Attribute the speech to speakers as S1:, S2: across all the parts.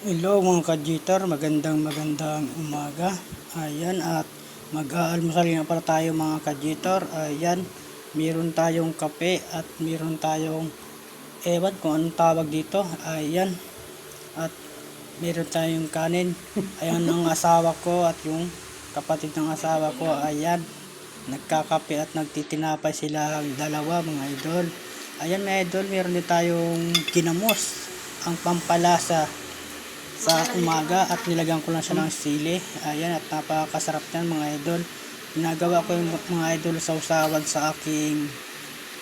S1: Hello mga ka-Jitter, magandang umaga. Ayan, at mag-aalmusal nga para tayo mga ka-Jitter. Ayan, meron tayong kape at meron tayong ewan kung anong tawag dito. Ayan, at meron tayong kanin. Ayan ang asawa ko at yung kapatid ng asawa ko. Ayan, nagkakape at nagtitinapay sila dalawa mga idol. Ayan mga idol, meron din tayong ginamos, ang pampalasa sa umaga, at nilagyan ko lang siya ng sili. Ayan, at napakasarap niyan mga idol. Ginagawa ko yung mga idol sausawan sa aking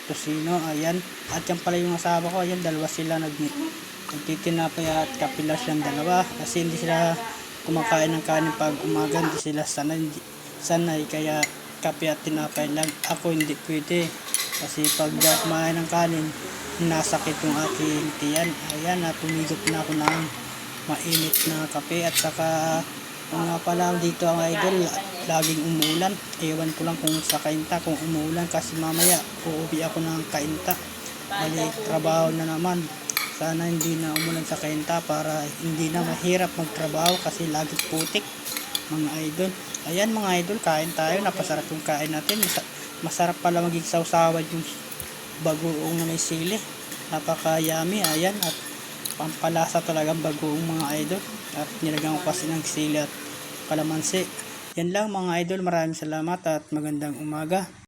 S1: tosino. Ayan, at yan pala yung asawa ko. Ayan, dalawa sila nagtitinapay at kapila silang dalawa kasi hindi sila kumakain ng kanin pag umaga. Hindi sila sanay kaya kape at tinapay lang. Ako hindi pwede kasi pag di ako kumain ng kanin, nasakit yung aking tiyan. Ayan, at tumigop na ako ng mainit na kape. At saka nga pala dito ang idol, laging umulan. Ewan ko lang kung sa kainta kung umulan kasi mamaya uuwi ako ng kainta. Balik trabaho na naman. Sana hindi na umulan sa kainta para hindi na mahirap magtrabaho kasi lagi putik mga idol. Ayan mga idol, kain tayo. Napasarap yung kain natin. Masarap pala maging sausawan yung bagoong na may sili. Napaka yummy. Ayan, at pampalasa talagang bagoong mga idol, at nilagyan ko kasi ng sili at kalamansi. Yan lang mga idol, maraming salamat at magandang umaga.